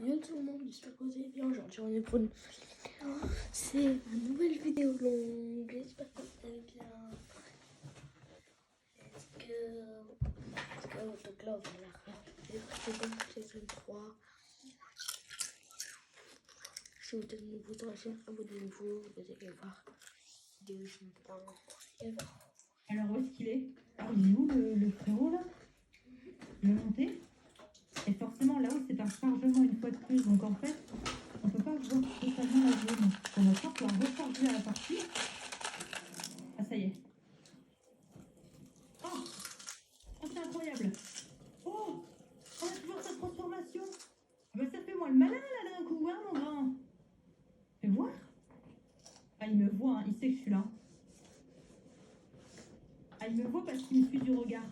Yo tout le monde, j'espère que vous allez bien. Aujourd'hui on est pour une... C'est une nouvelle vidéo longue. J'espère que vous allez bien. Donc là on va la faire PlayStation 3. Si vous êtes nouveau sur la chaîne, abonnez-vous. Vous allez voir les vidéos ce matin. Alors où est-ce qu'il est? Alors il est où le frérot là? Le monter? Et forcément là-haut c'est un chargement une fois de plus, donc en fait on peut pas voir totalement la zone. On va pouvoir recharger à la partie. Ah ça y est. Oh, oh c'est incroyable. Oh, on a toujours sa transformation. Ah bah ça fait moi le malin là d'un coup, hein mon grand. Fais voir. Ah il me voit, hein. Il sait que je suis là. Ah il me voit parce qu'il me suit du regard.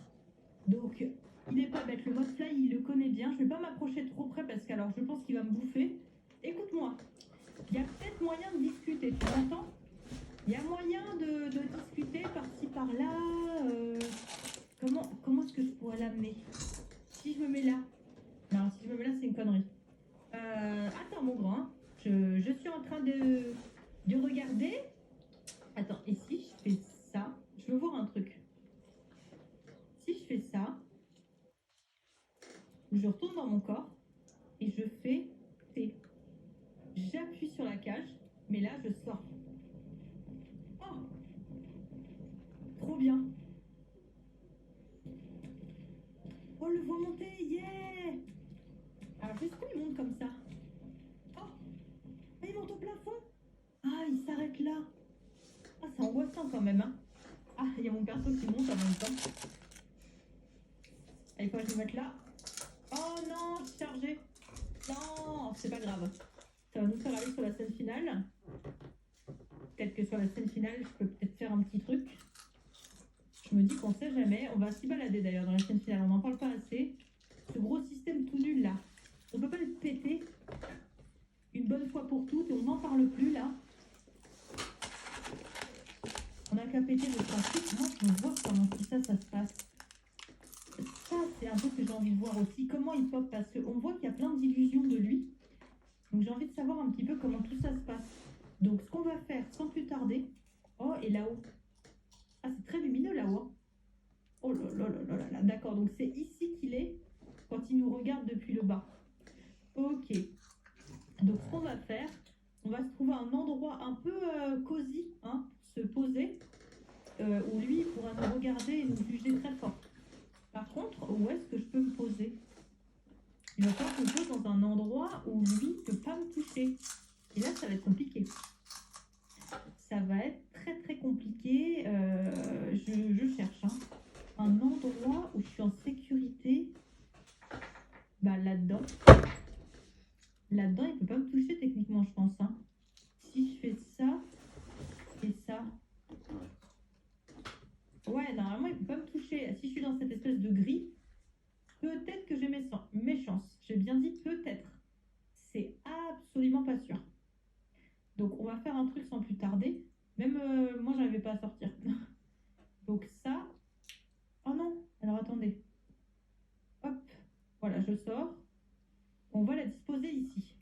Donc il n'est pas bête, le mode fly il le connaît bien. Je ne vais pas m'approcher trop près parce que alors je pense qu'il va me bouffer. Écoute-moi, il y a peut-être moyen de discuter, tu m'entends? Il y a moyen de discuter par-ci par-là. Comment est-ce que je pourrais l'amener? Si je me mets là. Non, si je me mets là c'est une connerie. Attends mon grand, je suis en train de regarder. Attends, et si je fais ça? Je veux voir un truc. Si je fais ça, je retourne dans mon corps et je fais T. J'appuie sur la cage, mais là je sors. Oh, trop bien. Oh, le voit monter, yeah. Alors jusqu'où il monte comme ça? Oh, il monte au plafond. Ah, il s'arrête là. Ah, c'est angoissant quand même, hein. Ah, il y a mon perso qui monte en même temps. Allez, faut que je me mette là. Oh non, je suis chargée. Non, c'est pas grave. Ça va nous faire aller sur la scène finale. Peut-être que sur la scène finale, je peux peut-être faire un petit truc. Je me dis qu'on sait jamais. On va s'y balader d'ailleurs dans la scène finale. On n'en parle pas assez. Ce gros système tout nul là. On peut pas le péter une bonne fois pour toutes et on n'en parle plus là. On a qu'à péter le principe. Moi, je veux voir comment tout ça se passe. Ça, c'est un truc que j'ai envie de voir aussi. Comment il pop, parce qu'on voit qu'il y a plein d'illusions de lui. Donc j'ai envie de savoir un petit peu comment tout ça se passe. Donc ce qu'on va faire sans plus tarder. Oh, et là-haut. Ah, c'est très lumineux là-haut. Oh là là là là là. D'accord, donc c'est ici qu'il est quand il nous regarde depuis le bas. Ok. Donc ce qu'on va faire, on va se trouver un endroit un peu cosy, hein, pour se poser, où lui pourra nous regarder et nous juger très fort. Par contre, où est-ce que je peux me poser? Il va falloir que je me pose dans un endroit où lui ne peut pas me toucher. Et là, ça va être compliqué. Ça va être très très compliqué. Je cherche un endroit où je suis en sécurité. Bah là-dedans. Là-dedans, il ne peut pas me toucher techniquement, je pense. Hein. Si je fais ça et ça. Ouais, normalement, il ne peut pas me toucher. Si je suis dans cette espèce de grille, peut-être que j'ai mes chances. J'ai bien dit peut-être. C'est absolument pas sûr. Donc, on va faire un truc sans plus tarder. Même moi, j'arrivais pas à sortir. Donc ça. Oh non, alors attendez. Hop, voilà, je sors. On va la disposer ici.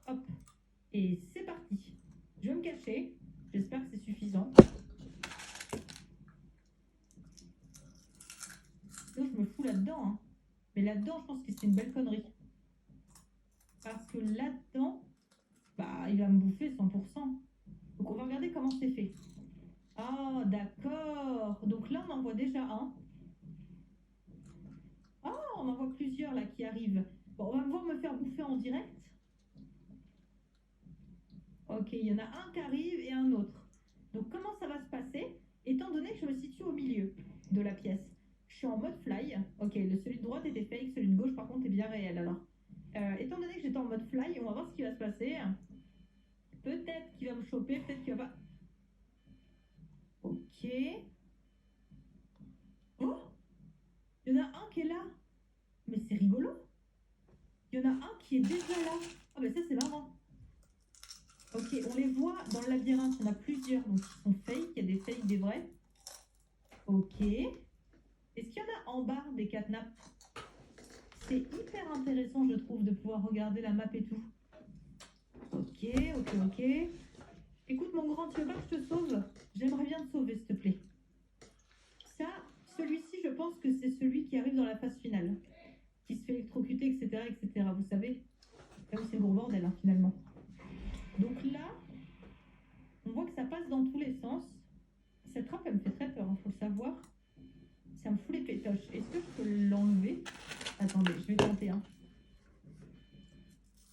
Hop, et c'est parti. Je vais me cacher. J'espère que c'est suffisant. Sinon, je me fous là-dedans. Hein. Mais là-dedans, je pense que c'est une belle connerie. Parce que là-dedans, bah, il va me bouffer 100%. Donc, on va regarder comment c'est fait. Ah, d'accord. Donc là, on en voit déjà un. Ah, on en voit plusieurs là qui arrivent. Bon, on va voir me faire bouffer en direct. Ok, il y en a un qui arrive et un autre. Donc, comment ça va se passer? Étant donné que je me situe au milieu de la pièce. Je suis en mode fly. Ok, celui de droite était fake, celui de gauche, par contre, est bien réel. Alors, étant donné que j'étais en mode fly, on va voir ce qui va se passer. Peut-être qu'il va me choper, peut-être qu'il va pas. Ok. Oh, il y en a un qui est là. Mais c'est rigolo. Il y en a un qui est déjà là. Ah, ben ça, c'est marrant. Ok, on les voit dans le labyrinthe. On a plusieurs, donc ils sont fake. Il y a des fakes, des vrais. Ok. Est-ce qu'il y en a en bas des cadenas? c'est hyper intéressant, je trouve, de pouvoir regarder la map et tout. Ok, ok, ok. Écoute, mon grand, tu veux pas que je te sauve? J'aimerais bien te sauver, s'il te plaît. Ça, celui-ci, je pense que c'est celui qui arrive dans la phase finale. Qui se fait électrocuter, etc., etc. Vous savez? Là où c'est le gros bordel, hein, finalement. Donc là, on voit que ça passe dans tous les sens. Cette trappe, elle me fait très peur, il faut le savoir. Ça me fout les pétoches. Est-ce que je peux l'enlever? Attendez, je vais tenter. Hein.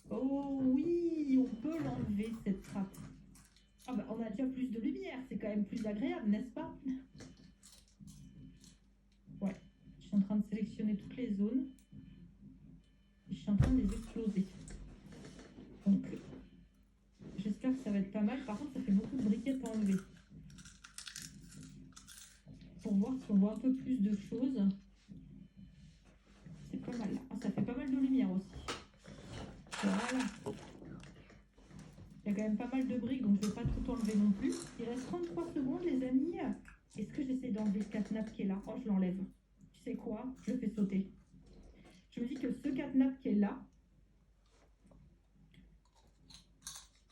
Oh oui, on peut l'enlever, cette trappe. Ah bah, on a déjà plus de lumière, c'est quand même plus agréable, n'est-ce pas? Ouais, je suis en train de sélectionner toutes les zones. Et je suis en train de les exploser. Donc, j'espère que ça va être pas mal. Par contre, ça fait beaucoup de briquettes à enlever. Pour voir si on voit un peu plus de choses. C'est pas mal. Ah, ça fait pas mal de lumière aussi. Voilà. Il y a quand même pas mal de briques, donc je ne vais pas tout enlever non plus. Il reste 33 secondes, les amis. Est-ce que j'essaie d'enlever le cadenas qui est là? Oh, je l'enlève. Tu sais quoi? Je le fais sauter. Je me dis que ce cadenas qui est là,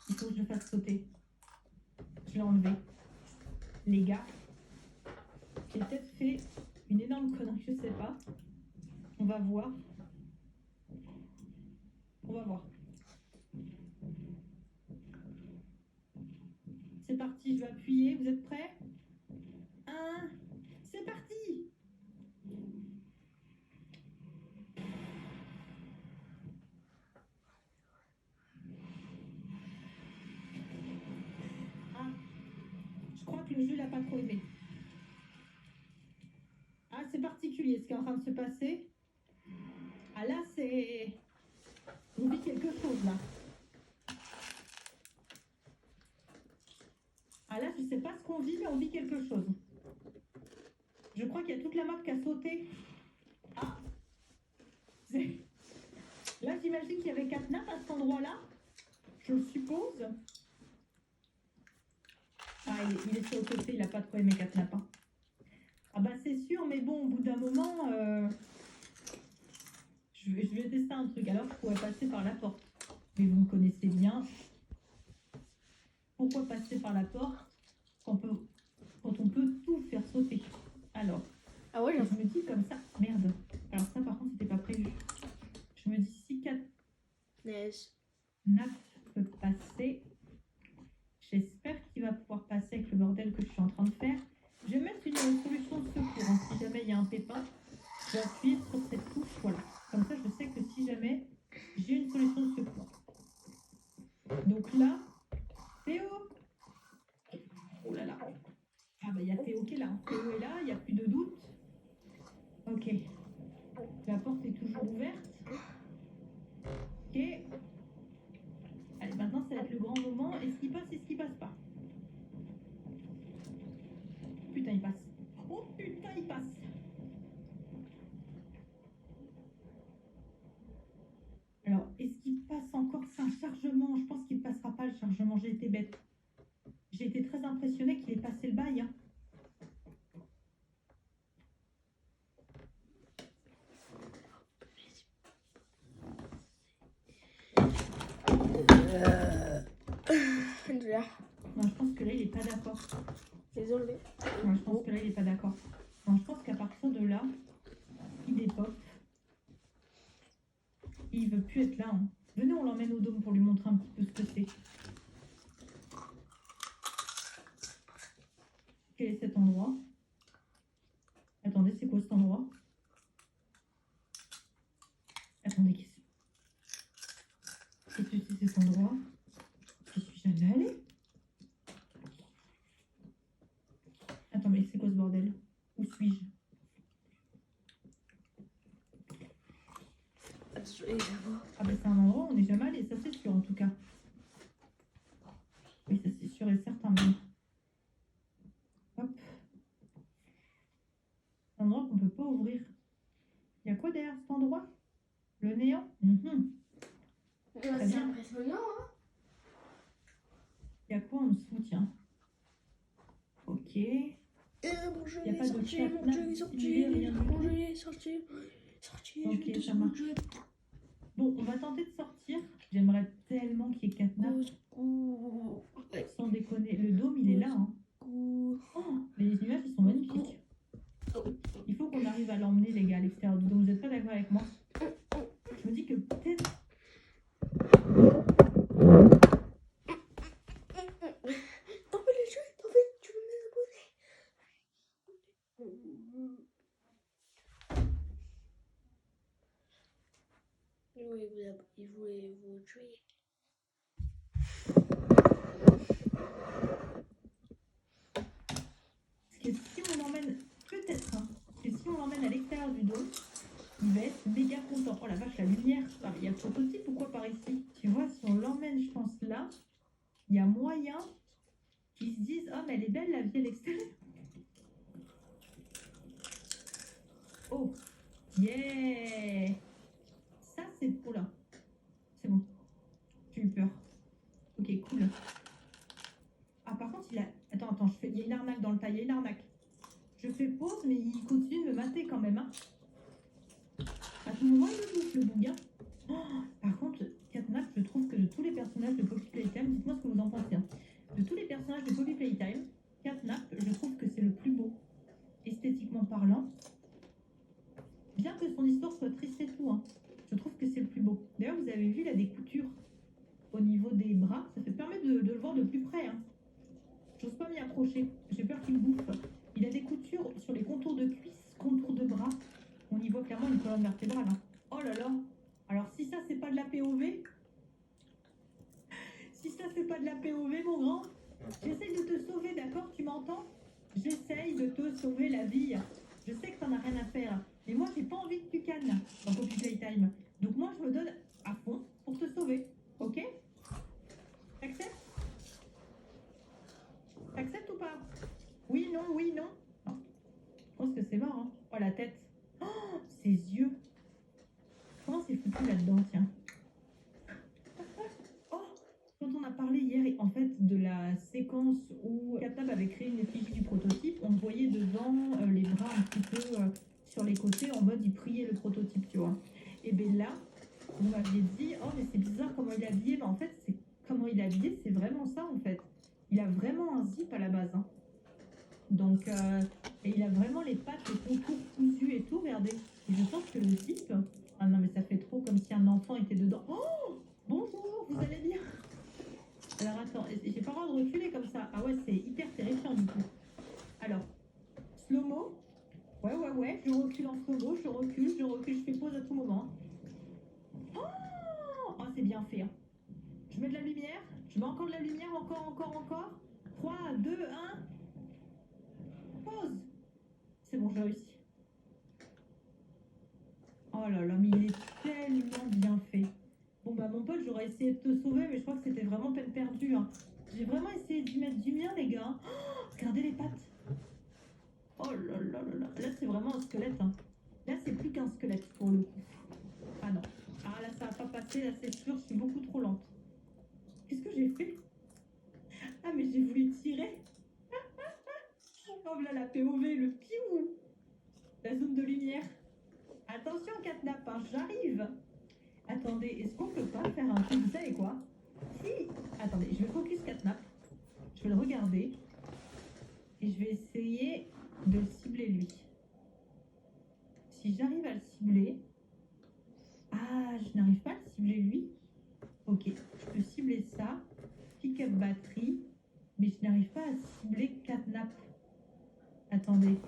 il faut que je le fasse sauter. Je l'ai enlevé. Les gars, j'ai peut-être fait une énorme connerie, je sais pas. On va voir. On va voir. C'est parti, je vais appuyer. Vous êtes prêts? 1, c'est parti! Ah, je crois que le jeu l'a pas trop aimé. Ah, c'est particulier ce qui est en train de se passer. Ah là, c'est... On vit quelque chose là. Ah là, je sais pas ce qu'on vit, mais on vit quelque chose. Je crois qu'il y a toute la map qui a sauté. Ah, là, j'imagine qu'il y avait 4 nappes à cet endroit-là. Je le suppose. Ah, il est sur le côté, il n'a pas trop aimé 4 nappes. Hein. Ah bah c'est sûr, mais bon, au bout d'un moment, je vais tester un truc. Alors, je pourrais passer par la porte. Mais vous me connaissez bien. Pourquoi passer par la porte quand on peut tout faire sauter? Alors, Ah ouais, je me dis comme ça, merde. Alors ça, par contre, c'était pas prévu. Je me dis si 4 nappes peut passer, j'espère qu'il va pouvoir passer avec le bordel que je suis en train de faire. Je vais mettre une solution de secours. Hein. Si jamais il y a un pépin, je vais appuyer sur cette touche. Voilà. Comme ça, je sais que si jamais j'ai une solution de secours. Donc là, Théo. Oh là là. Ah bah il y a Théo qui est là. Théo est là, il n'y a plus de doute. Ok. La porte est toujours ouverte. Ok. Allez, maintenant ça va être le grand moment. Est-ce qu'il passe, est-ce qu'il passe pas? Putain, il passe. Oh putain, il passe. Alors, est-ce qu'il passe encore? C'est un chargement. Je pense qu'il ne passera pas le chargement. J'ai été bête. J'ai été très impressionnée qu'il ait passé le bail. Hein. Non, je pense que là, il n'est pas d'accord. Désolé. Non, je pense que là, il n'est pas d'accord. Non, je pense qu'à partir de là, il dépop. Il veut plus être là. Hein. Venez, on l'emmène au dôme pour lui montrer un petit peu ce que c'est. Quel est cet endroit? Attendez, c'est quoi cet endroit? Attendez, qu'est-ce que c'est cet endroit? Je suis jamais allée. Attends, mais c'est quoi ce bordel? Où suis-je? Ah ben c'est un endroit où on n'est jamais allé, ça c'est sûr en tout cas. Oui, ça c'est sûr et certain même. Hop. Un endroit qu'on ne peut pas ouvrir. Il y a quoi derrière cet endroit? Le néant? C'est impressionnant, hein? Il y a quoi en dessous, tiens? Ok. Mon jeu Il n'y a pas de mon jeu est sorti, mon jeu est sorti. Sorti, Ok, je vais te ça marche. jouer. Bon, on va tenter de sortir. J'aimerais tellement qu'il y ait 4 nappes. Au secours. Sans déconner. Le dôme, il est là. Hein. Au Oh, les nuages, ils sont magnifiques. Il faut qu'on arrive à l'emmener, les gars, à l'extérieur du dôme. Vous êtes pas d'accord avec moi? Je me dis que peut-être... T'en fais les jeux, t'en fais, tu me mets abonné. Il voulait vous tuer. Parce que si on l'emmène, peut-être, hein, que si on l'emmène à l'extérieur du dôme, il va être méga content. Oh la vache, la lumière. Ah, mais il y a le prototype ou quoi par ici? Tu vois, si on l'emmène, je pense, là, il y a moyen qu'ils se disent, oh, mais elle est belle la vie à l'extérieur. Oh, yeah! Ça, c'est... Oh là, c'est bon. J'ai eu peur. Ok, cool. Ah, par contre, il a... Attends, il y a une arnaque dans le tas, il y a une arnaque. Je fais pause, mais il continue de me mater quand même. Hein. À tout moment, il me bouffe, le bouga. Oh, par contre, Catnap, je trouve que de tous les personnages de Poppy Playtime, dites-moi ce que vous en pensez. Hein. De tous les personnages de Poppy Playtime, Catnap, je trouve que c'est le plus beau, esthétiquement parlant. Bien que son histoire soit triste et tout, hein, je trouve que c'est le plus beau. D'ailleurs, vous avez vu, il a des coutures au niveau des bras. Ça permet de le voir de plus près. Hein. J'ose pas m'y approcher. J'ai peur qu'il me bouffe. Il a des coutures sur les contours de cuisses, contours de bras. On y voit clairement une colonne vertébrale. Hein. Oh là là. Alors si ça, c'est pas de la POV... Si ça, c'est pas de la POV, mon grand, j'essaye de te sauver, d'accord? Tu m'entends? J'essaye de te sauver la vie. Je sais que t'en as rien à faire. Mais moi, j'ai pas envie que tu cannes dans Poppy Playtime. Donc moi, je me donne à fond pour te sauver. Ok? T'acceptes? T'acceptes ou pas? Oui, non, oui, non. Non. Je pense que c'est mort, hein. Oh, la tête. Oh, ses yeux. Comment c'est foutu là-dedans, tiens? Oh, quand on a parlé hier, en fait, de la séquence où Catnap avait créé une effigie du prototype, on voyait devant les bras un petit peu sur les côtés, en mode il priait le prototype, tu vois. Et bien là, vous m'aviez dit, oh mais c'est bizarre comment il est habillé. Mais en fait, c'est comment il est habillé, c'est vraiment ça en fait. Il a vraiment un zip à la base. Hein. Donc, et il a vraiment les pattes, les contours cousus et tout, regardez. Et je pense que le zip, ah non mais ça fait trop comme si un enfant était dedans. Oh, bonjour, vous allez bien? Alors attends, j'ai pas le droit de reculer comme ça. Ah ouais, c'est hyper terrifiant du coup. Alors, slow-mo. Ouais, je recule en slow-mo, je recule, je fais pause à tout moment. Oh, c'est bien fait. Hein. Je mets de la lumière, je mets encore de la lumière, encore. 3, 2, 1, pause. C'est bon, j'ai réussi. Oh là là, mais il est tellement bien fait. Bon bah mon pote, j'aurais essayé de te sauver, mais je crois que c'était vraiment peine perdue. Hein. J'ai vraiment essayé d'y mettre du mien, les gars. Oh, regardez les pattes. Oh là là là là. Là, c'est vraiment un squelette. Hein. Là, c'est plus qu'un squelette pour le coup. Ah non. Ah là, ça va pas passer. Là, c'est sûr, je suis beaucoup trop lente. Qu'est-ce que j'ai fait? Ah, mais j'ai voulu tirer. Oh là, la POV, le piou. La zone de lumière. Attention, Catnap, hein, j'arrive. Attendez, est-ce qu'on peut pas faire un truc? Vous savez quoi? Si. Attendez, je vais focus Catnap. Je vais le regarder. Et je vais essayer de le cibler lui. Si j'arrive à le cibler... Ah, je n'arrive pas à le cibler lui. Ok, je peux cibler ça. Pick-up batterie. Mais je n'arrive pas à cibler Catnap. Attendez.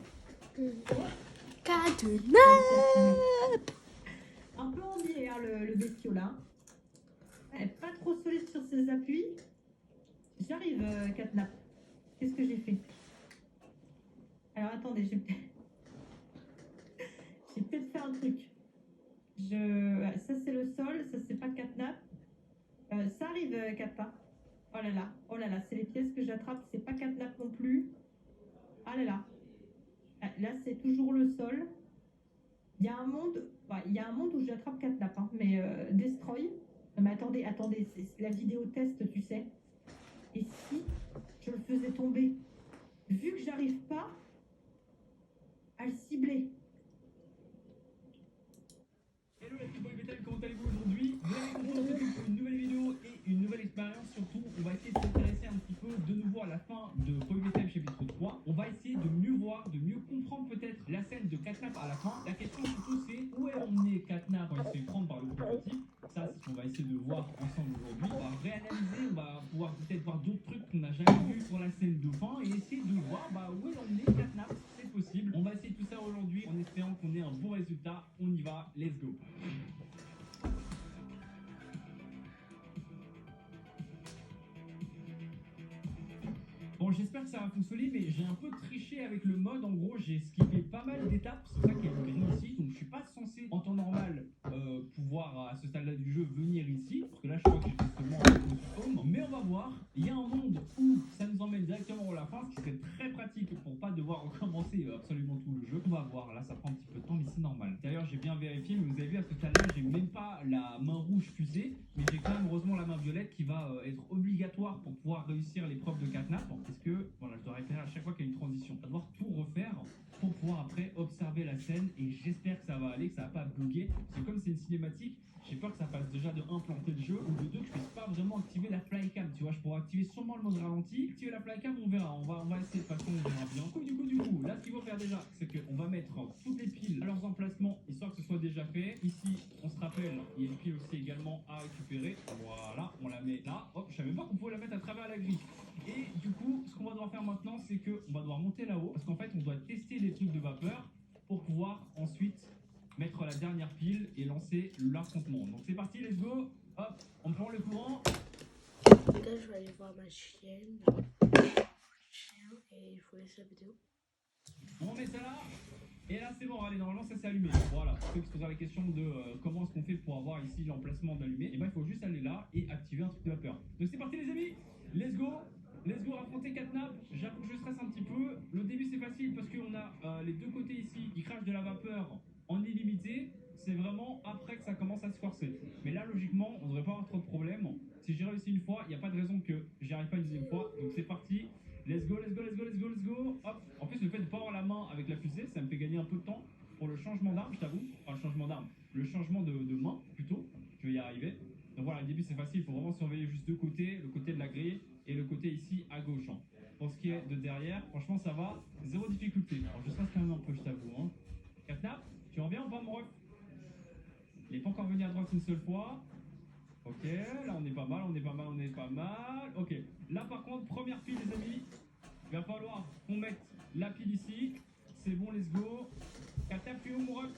Catnap. Un peu en bière le bestiau là. Pas trop solide sur ses appuis. J'arrive, Catnap. Qu'est-ce que j'ai fait? Alors attendez, j'ai peut-être fait un truc. Ça c'est le sol, ça c'est pas Catnap. Ça arrive, Catnap. Oh là là, c'est les pièces que j'attrape, c'est pas Catnap non plus. Ah là là. Là c'est toujours le sol. Il y a un monde, où j'attrape Catnap, hein, mais Destroy. Non, mais attendez, c'est la vidéo test, tu sais. Et si je le faisais tomber, vu que j'arrive pas à le cibler. essayer de voir ensemble aujourd'hui. On va réanalyser, on va pouvoir peut-être voir d'autres trucs qu'on n'a jamais vus sur la scène de fin et essayer de voir où est emmené Catnap, c'est possible. On va essayer tout ça aujourd'hui en espérant qu'on ait un bon résultat. On y va, let's go. Bon, j'espère que ça va fonctionner, mais j'ai un peu triché avec le mode. En gros, j'ai skippé pas mal d'étapes. C'est ça qui est le gris ici. Donc, je suis pas censé, en temps normal, pouvoir, à ce stade-là du jeu, venir ici. Parce que là, je crois que j'ai seulement un home. Mais on va voir. Il y a un monde où ça nous emmène directement à la fin, ce qui serait très pratique pour pas devoir recommencer absolument tout le jeu. On va voir. Là, ça prend un petit peu de temps, mais c'est normal. D'ailleurs, j'ai bien vérifié, mais vous avez vu, à ce stade-là, j'ai même pas la main rouge fusée. Mais j'ai quand même, heureusement, la main violette qui va être obligatoire pour pouvoir réussir l'épreuve de Catnap. Parce que, voilà, je dois répéter à chaque fois qu'il y a une transition. On va devoir tout refaire pour pouvoir après observer la scène et j'espère que ça va aller, que ça va pas bugger. Parce que comme c'est une cinématique, j'ai peur que ça fasse déjà de 1 planter le jeu ou de 2 que je puisse pas vraiment activer la flycam. Tu vois, je pourrais activer sûrement le mode ralenti. Activer la flycam, on verra. On va essayer de façon, on verra bien. Du coup, là, ce qu'il faut faire déjà, c'est qu'on va mettre toutes les piles à leurs emplacements histoire que ce soit déjà fait. Ici, on se rappelle, il y a une pile aussi également à récupérer. Voilà, on la met là. Hop, je savais pas qu'on pouvait la mettre à travers la grille. Et du coup, ce qu'on va devoir faire maintenant, c'est qu'on va devoir monter là-haut. Parce qu'en fait, on doit tester les trucs de vapeur pour pouvoir ensuite mettre la dernière pile et lancer l'affrontement. Donc c'est parti, let's go. Hop, on prend le courant. Les gars, je vais aller voir ma chienne. Chien, et il faut laisser la vidéo. On met ça là. Et là, c'est bon, allez, normalement, ça s'est allumé. Voilà, pour ceux qui se posent la question de comment est-ce qu'on fait pour avoir ici l'emplacement d'allumer, et ben il faut juste aller là et activer un truc de vapeur. Donc c'est parti, les amis. Let's go. Let's go, affronter Catnap. J'avoue que je stresse un petit peu. Le début, c'est facile parce qu'on a les deux côtés ici qui crachent de la vapeur en illimité. C'est vraiment après que ça commence à se forcer. Mais là, logiquement, on devrait pas avoir trop de problèmes. Si j'ai réussi une fois, il n'y a pas de raison que j'y arrive pas une deuxième fois. Donc c'est parti. Let's go, let's go, let's go, let's go, let's go. Hop. En plus, le fait de pas avoir la main avec la fusée, ça me fait gagner un peu de temps pour le changement d'arme, je t'avoue. Enfin, le changement d'arme. Le changement de main, plutôt. Je vais y arriver. Donc voilà, le début, c'est facile. Il faut vraiment surveiller juste deux côtés. Le côté de la grille et le côté ici à gauche. Hein. Pour ce qui est de derrière, franchement, ça va. Zéro difficulté. Alors, je stresse quand même un peu, je t'avoue. Hein. Catnap, tu reviens ou pas, mon ref? Il n'est pas encore venu à droite une seule fois. Ok, là on est pas mal, on est pas mal, on est pas mal. Ok, là par contre, première pile les amis. Il va falloir qu'on mette la pile ici. C'est bon, let's go. Catnap, tu es où mon ref?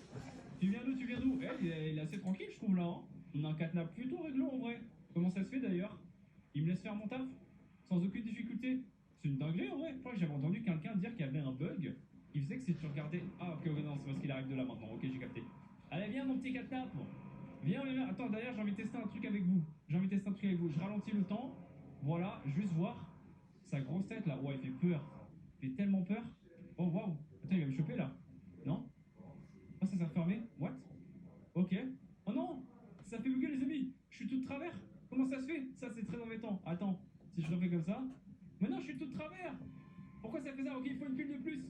Tu viens d'où? Tu viens d'où? Il est assez tranquille je trouve là. Hein. On a un Catnap plutôt réglo en vrai. Comment ça se fait d'ailleurs? Il me laisse faire mon taf sans aucune difficulté. C'est une dinguerie en vrai. Je crois que j'avais entendu quelqu'un dire qu'il y avait un bug. Il faisait que si tu regardais... Ah ok, non, c'est parce qu'il arrive de là maintenant. Ok, j'ai capté. Allez, viens mon petit Catnap. Viens, viens. Attends, d'ailleurs, j'ai envie de tester un truc avec vous. J'ai envie de tester un truc avec vous. Je ralentis le temps. Voilà, juste voir sa grosse tête là. Ouais, il fait peur. Il fait tellement peur. Oh, waouh. Attends, il va me choper là. Non? Oh, ça s'est refermé. What? Ok. Oh non! Ça fait bugger les amis. Je suis tout de travers. Comment ça se fait? Ça, c'est très embêtant. Attends, si je refais comme ça. Mais non, je suis tout de travers. Pourquoi ça fait ça? Ok, il faut une pile de plus.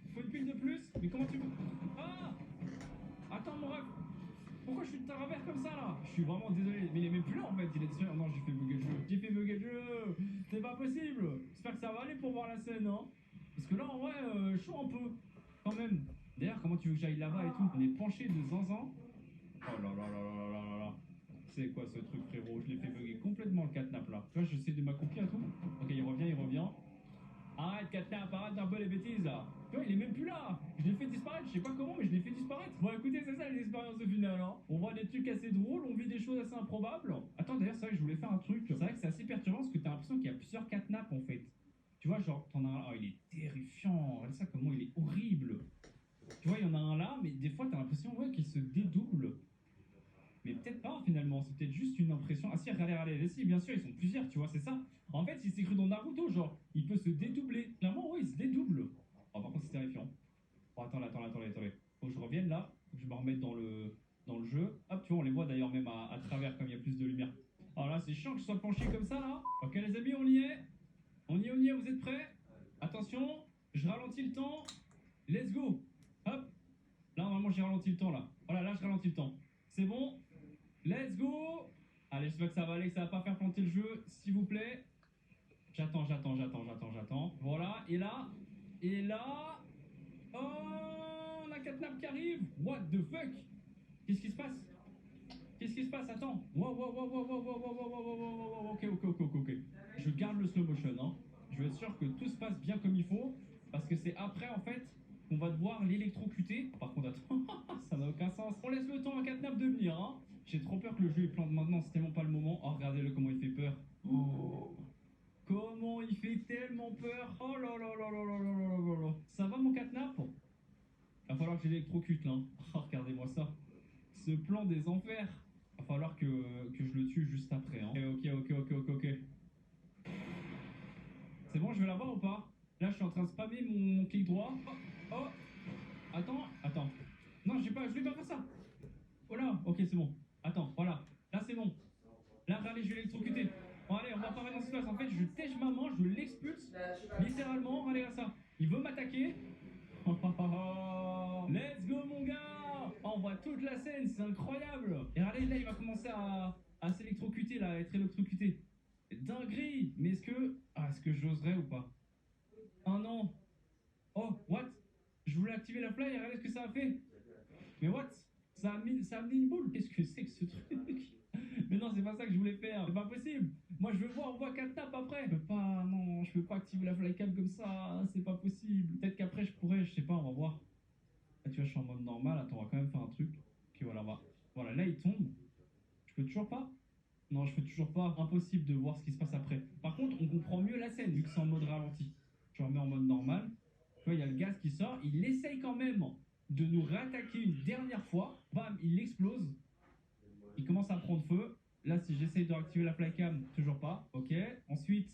Il faut une pile de plus. Mais comment tu veux? Ah! Attends, mon ref. Pourquoi je suis de travers comme ça là? Je suis vraiment désolé, mais il est même plus là en fait, il est dessus. Non, j'ai fait bugger le jeu. J'ai fait bugger le jeu. C'est pas possible. J'espère que ça va aller pour voir la scène, hein. Parce que là en vrai, chaud un peu. Quand même. D'ailleurs, comment tu veux que j'aille là-bas et tout? On est penché de zinzin. Oh là là là là là là là là. C'est quoi ce truc frérot? Je l'ai fait bugger complètement le Catnap là. Tu vois, j'essaie de m'accroupir et tout. Ok, il revient, il revient. Arrête Catnap, arrête d'un peu les bêtises là. Tu vois, il est même plus là. Je l'ai fait disparaître, je sais pas comment, mais je l'ai fait disparaître. Bon, écoutez, c'est ça les expériences de finale. Hein. On voit des trucs assez drôles, on vit des choses assez improbables. Attends, d'ailleurs, c'est vrai que je voulais faire un truc. C'est vrai que c'est assez perturbant parce que t'as l'impression qu'il y a plusieurs Catnap en fait. Tu vois, genre, t'en as un. Oh, il est terrifiant. Regarde ça, comment il est horrible. Tu vois, il y en a un là, mais des fois, t'as l'impression ouais, qu'il se dédouble. Mais peut-être pas finalement, c'est peut-être juste une impression. Ah si, regardez, si, bien sûr, ils sont plusieurs, tu vois, c'est ça. En fait, il s'est cru dans Naruto, genre, il peut se dédoubler. Clairement, ouais, il se dédouble. Oh, par contre, c'est terrifiant. Oh, attendez. Faut que je revienne là, faut que je me remette dans le jeu. Hop, tu vois, on les voit d'ailleurs même à travers comme il y a plus de lumière. Alors là, c'est chiant que je sois penché comme ça là. Ok, les amis, on y est. On y est, vous êtes prêts? Attention, je ralentis le temps. Let's go. Hop. Là, normalement, j'ai ralenti le temps là. Voilà, là, je ralentis le temps. C'est bon. Let's go. Allez, j'espère que ça va aller, que ça va pas faire planter le jeu, s'il vous plaît. J'attends. Voilà, et là. Oh, la Catnap qui arrive. What the fuck? Qu'est-ce qui se passe? Qu'est-ce qui se passe? Attends. Wow, wow, wow, wow, wow, wow, wow, wow, wow, wow, wow, wow, ok, ok, ok, ok, ok. Je garde le slow motion, hein. Je veux être sûr que tout se passe bien comme il faut. Parce que c'est après, en fait, qu'on va devoir l'électrocuter. Par contre, attends, ça n'a aucun sens. On laisse le temps à Catnap de venir, hein. J'ai trop peur que le jeu il plante maintenant, c'est tellement pas le moment. Oh, regardez-le comment il fait peur. Oh. Comment il fait tellement peur. Oh là là là là là là là là là. Ça va mon Catnap? Va falloir que je l'électrocute là. Oh, regardez-moi ça. Ce plan des enfers. Va falloir que je le tue juste après. Hein. Ok, ok, ok, ok, ok, ok. C'est bon, je vais l'avoir ou pas? Là, je suis en train de spammer mon clic droit. Oh, oh. Attends, attends. Non, je vais pas faire ça. Voilà, ok, c'est bon. Attends, voilà. Là, c'est bon. Là, allez, je vais l'électrocuter. Bon, allez, on va pas dans ce place. En fait, je tèche ma main, je l'expulse. Littéralement, allez, à ça. Il veut m'attaquer. Let's go, mon gars. Oh, on voit toute la scène, c'est incroyable. Et allez, là, il va commencer à s'électrocuter, là, à être électrocuté. Dinguerie. Mais est-ce que j'oserais ou pas? Oh non. Oh, what? Je voulais activer la fly et regardez ce que ça a fait. Mais what? Ça a amené une boule. Qu'est-ce que c'est que ce truc? Mais non, c'est pas ça que je voulais faire. C'est pas possible. Moi, je veux voir, on voit Catnap après. Je peux pas activer la flycam comme ça. C'est pas possible. Peut-être qu'après, je pourrais, je sais pas, on va voir. Là, tu vois, je suis en mode normal. Attends, on va quand même faire un truc. Puis voilà, voilà, là, il tombe. Je peux toujours pas? Non, je peux toujours pas. Impossible de voir ce qui se passe après. Par contre, on comprend mieux la scène vu que c'est en mode ralenti. Je remets en mode normal. Tu vois, il y a le gaz qui sort. Il essaye quand même de nous réattaquer une dernière fois. Bam, il explose. Il commence à prendre feu. Là, si j'essaye de réactiver la flycam, toujours pas. Ok. Ensuite,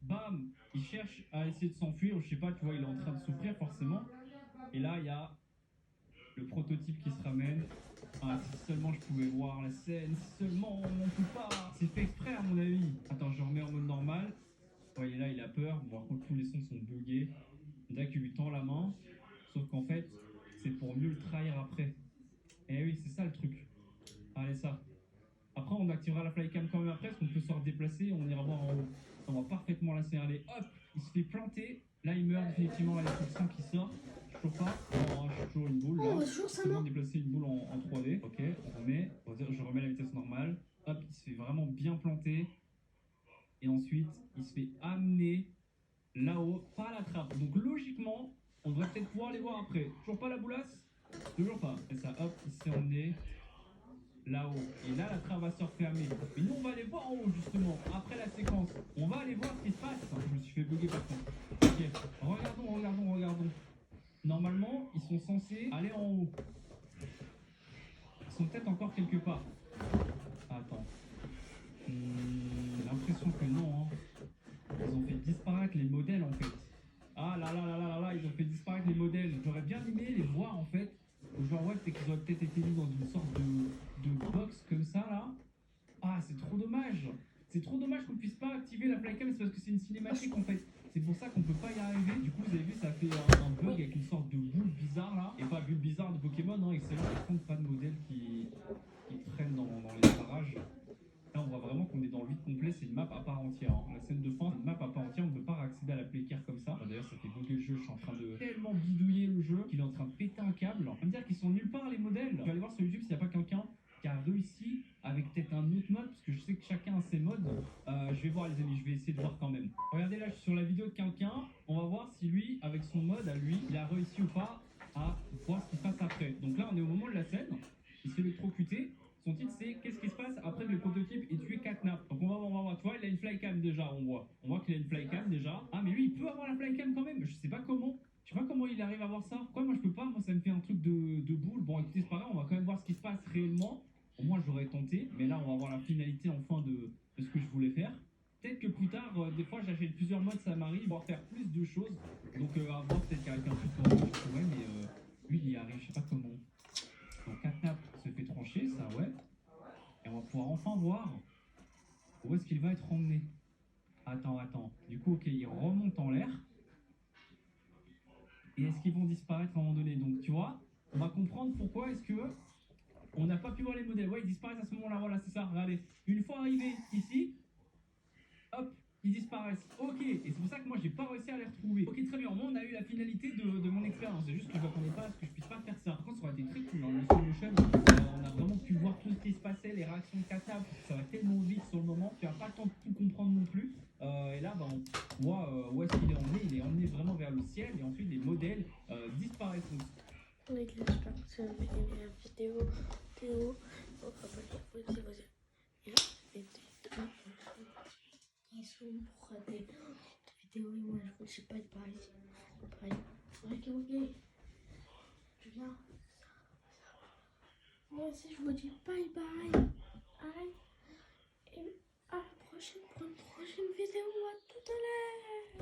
bam, il cherche à essayer de s'enfuir. Je sais pas, tu vois, il est en train de souffrir forcément. Et là, il y a le prototype qui se ramène. Ah, si seulement je pouvais voir la scène, si seulement on peut pas. C'est fait exprès à mon avis. Attends, je remets en mode normal. Vous voyez là, il a peur. Bon, par contre, tous les sons sont buggés. Là, qui lui tend la main. Sauf qu'en fait, c'est pour mieux le trahir après. Et oui, c'est ça le truc. Allez, ça. Après, on activera la flycam quand même après, parce qu'on peut se redéplacer. On ira voir en haut. On va parfaitement la serrer. Hop, il se fait planter. Là, il meurt définitivement. Là, il y a tout le sang qui sort. Toujours pas. Oh, je suis toujours une boule. Là. Oh, toujours ça, C'est bon, non? déplacer une boule en 3D. Ok, on remet. Je remets la vitesse normale. Hop, il se fait vraiment bien planter. Et ensuite, il se fait amener là-haut par la trappe. Donc logiquement, on devrait peut-être pouvoir les voir après. Toujours pas la boulasse? Toujours pas. Et ça, hop, il s'est emmené là-haut. Et là, la trappe va se refermer. Mais nous, on va aller voir en haut, justement, après la séquence. On va aller voir ce qui se passe. Je me suis fait bugger par contre. Ok, regardons. Normalement, ils sont censés aller en haut. Ils sont peut-être encore quelque part. Attends. J'ai l'impression que non, hein. Ils ont fait disparaître les modèles en fait. Ah là, ils ont fait disparaître les modèles. J'aurais bien aimé les voir en fait. Genre ouais, c'est qu'ils auraient peut-être été mis dans une sorte de box comme ça là. Ah, c'est trop dommage. C'est trop dommage qu'on puisse pas activer la flycam, c'est parce que c'est une cinématique en fait. C'est pour ça qu'on peut pas y arriver. Du coup, vous avez vu, ça fait un bug avec une sorte de boule bizarre là. Et pas bulle bizarre de Pokémon, hein, excellent. Par contre, pas de modèle qui traîne dans les parages. Là, on voit vraiment qu'on est dans le vide complet, c'est une map à part entière. Hein. La scène de fin, c'est une map à part entière, on ne peut pas accéder à la playcare comme ça. D'ailleurs, ça fait bugger le jeu, je suis en train de tellement bidouiller le jeu qu'il est en train de péter un câble. On va me dire qu'ils sont nulle part les modèles. Je vais aller voir sur YouTube s'il n'y a pas quelqu'un qui a réussi avec peut-être un autre mode, parce que je sais que chacun a ses modes. Je vais voir les amis, je vais essayer de voir quand même. Regardez là, je suis sur la vidéo de quelqu'un, on va voir si lui, avec son mode à lui, il a réussi ou pas à voir ce qui se passe après. Donc là, on est au moment de la scène, il s'est électrocuté. Son titre c'est qu'est-ce qui se passe après que le prototype ait tué Catnap. Donc on va voir, tu vois, il a une flycam déjà, on voit qu'il a une flycam déjà. Ah mais lui il peut avoir la flycam quand même, je sais pas comment. Je sais pas comment il arrive à avoir ça. Pourquoi moi je peux pas? Moi ça me fait un truc de boule. Bon écoutez c'est pas grave, on va quand même voir ce qui se passe réellement. Au moins j'aurais tenté, mais là on va voir la finalité enfin de ce que je voulais faire. Peut-être que plus tard, des fois j'achète plusieurs modes, ça m'arrive, voir faire plus de choses. Donc à voir peut-être qu'avec un tutoriel je pourrais, mais lui il y arrive, je sais pas comment. Donc Catnap se fait trancher, ça ouais. Et on va pouvoir enfin voir où est-ce qu'il va être emmené. Attends. Du coup, ok, il remonte en l'air. Et est-ce qu'ils vont disparaître à un moment donné? Donc tu vois, on va comprendre pourquoi est-ce que on n'a pas pu voir les modèles. Ouais, ils disparaissent à ce moment-là, voilà, c'est ça, regardez. Une fois arrivés ici, hop, ils disparaissent. Ok, et c'est pour ça que moi j'ai pas réussi à les retrouver. Ok, très bien, au moins on a eu la finalité de mon expérience. C'est juste que je m'attendais pas à ce que je puisse pas faire ça. Par contre, ça aurait été très cool, hein. Le slow motion, on a vraiment pu voir tout ce qui se passait, les la vidéo. On va pas dire vas-y. Ils sont pour des vidéos et moi je vous dis bye bye. Ok. Tu viens. Moi aussi je vous dis bye bye. Allez. Et à la prochaine pour une prochaine vidéo. À tout à l'heure.